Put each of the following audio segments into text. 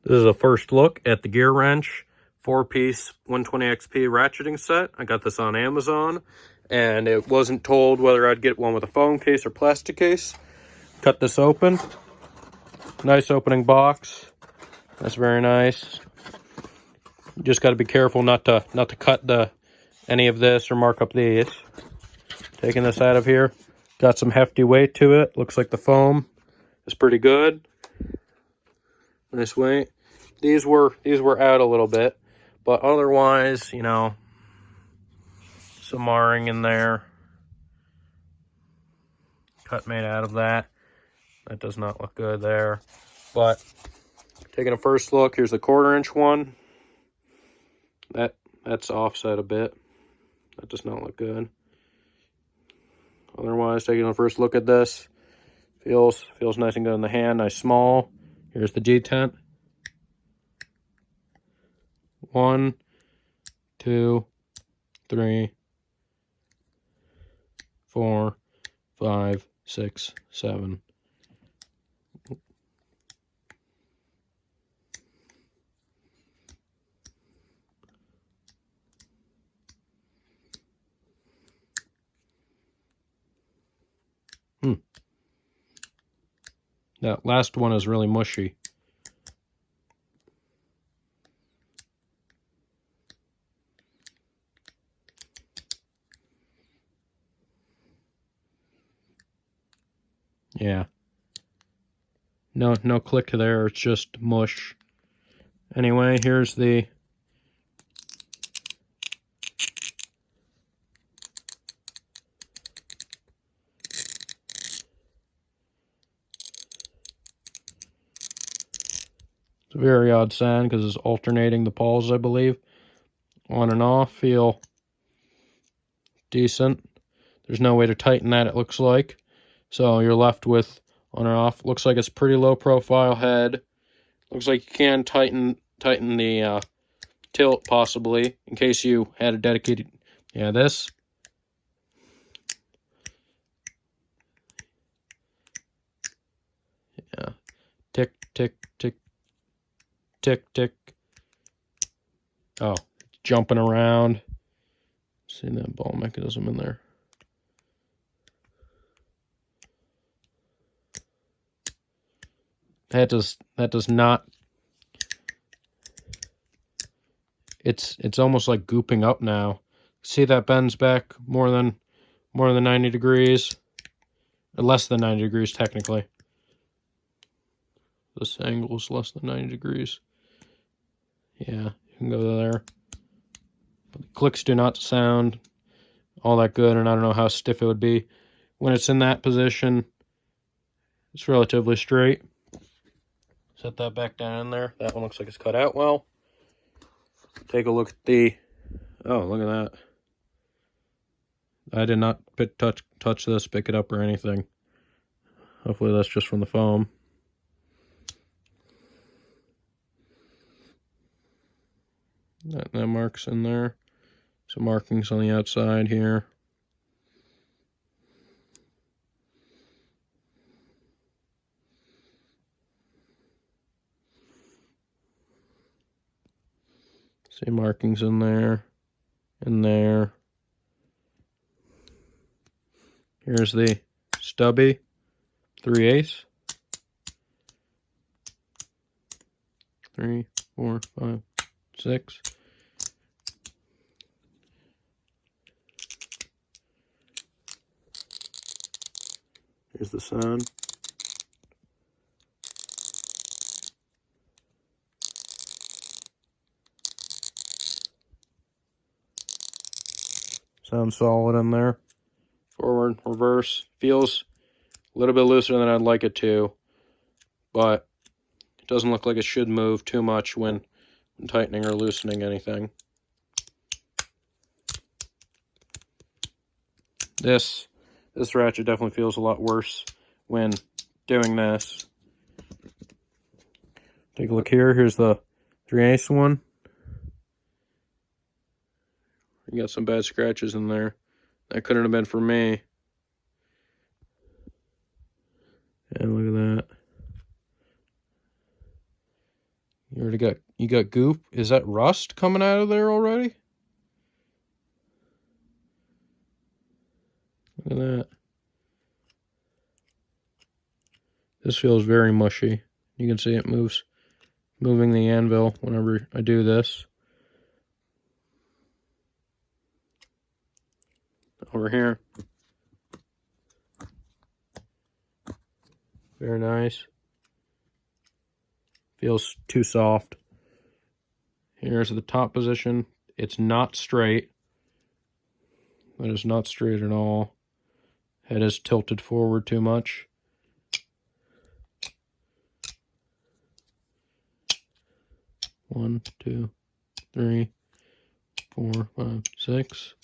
This is a first look at the GEARWRENCH 4-piece 120XP ratcheting set. I got this on Amazon, and it wasn't told whether I'd get one with a foam case or plastic case. Cut this open. Nice opening box. That's very nice. You just got to be careful not to cut any of this or mark up these. Taking this out of here. Got some hefty weight to it. Looks like the foam is pretty good. Nice weight. These were out a little bit, but otherwise, you know, some marring in there. Cut made out of that. That does not look good there. But taking a first look, here's the 1/4-inch one. That's offset a bit. That does not look good. Otherwise, taking a first look at this, feels nice and good in the hand. Nice small. Here's the G-tent. 1, 2, 3, 4, 5, 6, 7. That last one is really mushy. Yeah. No click there, it's just mush. Anyway, here's the it's a very odd sound because it's alternating the pulls, I believe. On and off, feel decent. There's no way to tighten that, it looks like. So you're left with on or off. Looks like it's pretty low profile head. Looks like you can tighten the tilt possibly in case you had a dedicated. Yeah, this. Yeah, tick tick tick tick tick. Oh, jumping around. See that ball mechanism in there. That does not. It's almost like gooping up now. See that bends back more than 90 degrees, or less than 90 degrees technically. This angle is less than 90 degrees. Yeah, you can go there. But the clicks do not sound all that good, and I don't know how stiff it would be when it's in that position. It's relatively straight. Set that back down in there. That one looks like it's cut out well. Take a look at the... Oh, look at that. I did not touch this, pick it up or anything. Hopefully that's just from the foam. That mark's in there. Some markings on the outside here. See markings in there, in there. Here's the stubby 3/8. 3, 4, 5, 6. Here's the sound. Sounds solid in there. Forward, reverse. Feels a little bit looser than I'd like it to, but it doesn't look like it should move too much when tightening or loosening anything. This ratchet definitely feels a lot worse when doing this. Take a look here. Here's the 3/8 one. You got some bad scratches in there. That couldn't have been for me. And look at that. You got goop. Is that rust coming out of there already? Look at that. This feels very mushy. You can see it moving the anvil whenever I do this. Over here. Very nice. Feels too soft. Here's the top position. It's not straight. That is not straight at all. Head is tilted forward too much. One, two, three, 4, 5, 6.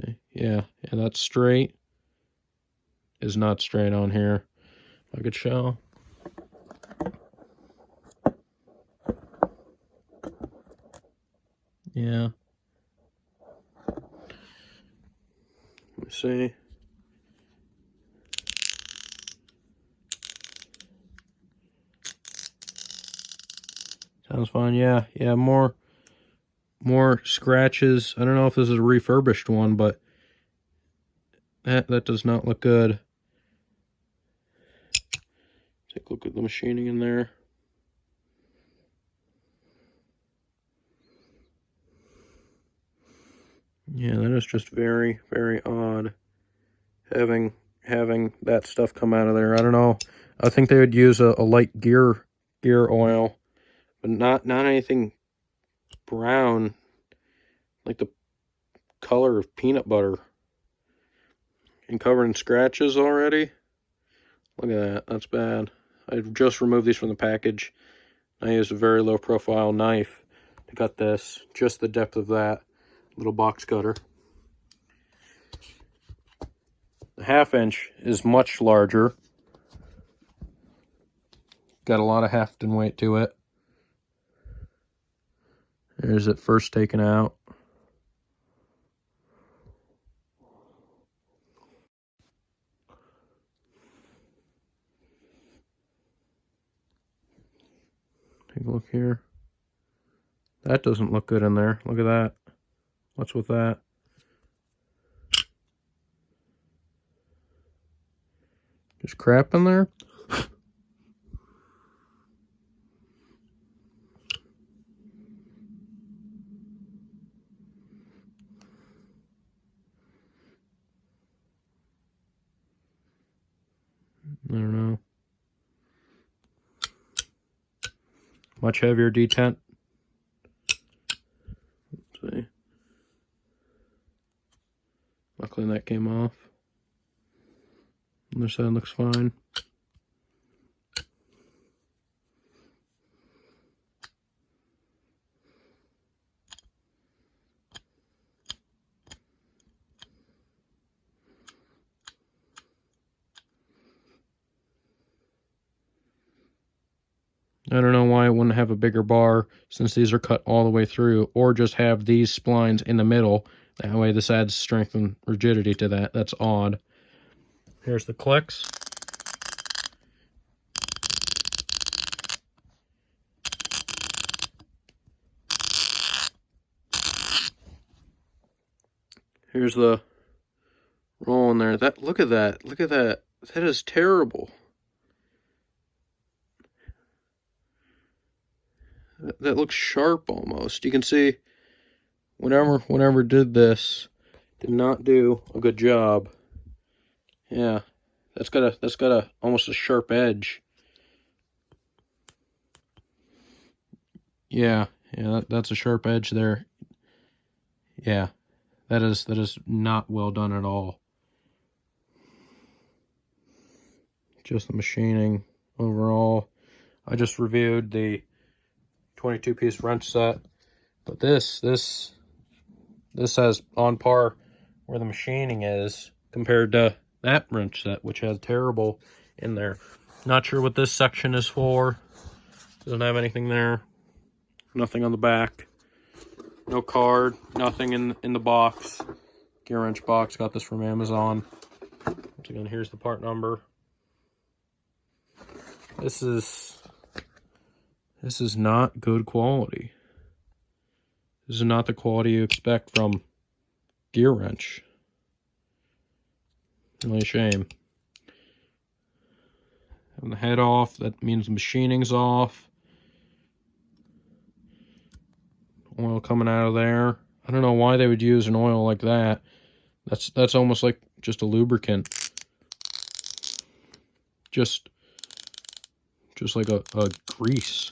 Okay. Yeah, that's straight. Is not straight on here. I could show. Yeah. Let me see. Sounds fine. Yeah, more scratches. I don't know if this is a refurbished one, but that does not look good. Take a look at the machining in there. Yeah, that is just very, very odd. Having that stuff come out of there. I don't know. I think they would use a light gear oil, but not anything brown, like the color of peanut butter. And covered in scratches already. Look at that. That's bad. I just removed these from the package. I used a very low profile knife to cut this. Just the depth of that little box cutter. The 1/2 inch is much larger. Got a lot of heft and weight to it. There's it first taken out. Take a look here. That doesn't look good in there. Look at that. What's with that? Just crap in there? I don't know. Much heavier detent. Let's see. Luckily that came off. Other side looks fine. I don't know why it wouldn't have a bigger bar since these are cut all the way through, or just have these splines in the middle. That way this adds strength and rigidity to that. That's odd. Here's the clicks. Here's the roll in there. Look at that. Look at that. That is terrible. That looks sharp almost. You can see whenever did this, did not do a good job. Yeah, that's got a almost a sharp edge. Yeah, that's a sharp edge there. Yeah, that is not well done at all. Just the machining overall. I just reviewed the 22-piece wrench set, but this has on par where the machining is compared to that wrench set, which has terrible in there. Not sure what this section is for. Doesn't have anything there. Nothing on the back. No card. Nothing in the box. Gear wrench box. Got this from Amazon. Once again, here's the part number. This is not good quality. This is not the quality you expect from GEARWRENCH. Really a shame. Having the head off, that means the machining's off. Oil coming out of there. I don't know why they would use an oil like that. That's almost like just a lubricant. Just like a grease.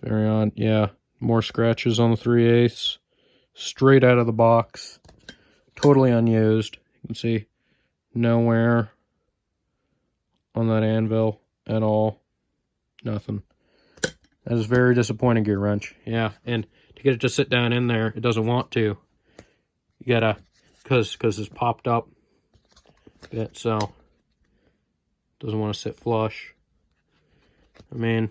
Very odd. Yeah, more scratches on the 3/8. Straight out of the box. Totally unused. You can see no wear on that anvil at all. Nothing. That is very disappointing, GEARWRENCH. Yeah, and to get it to sit down in there, it doesn't want to. You gotta, because it's popped up a bit, so it doesn't want to sit flush. I mean,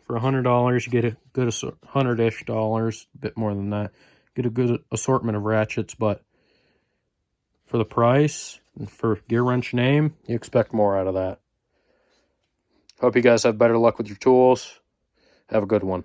for $100, you get a good $100-ish, a bit more than that. Get a good assortment of ratchets, but for the price and for GEARWRENCH name, you expect more out of that. Hope you guys have better luck with your tools. Have a good one.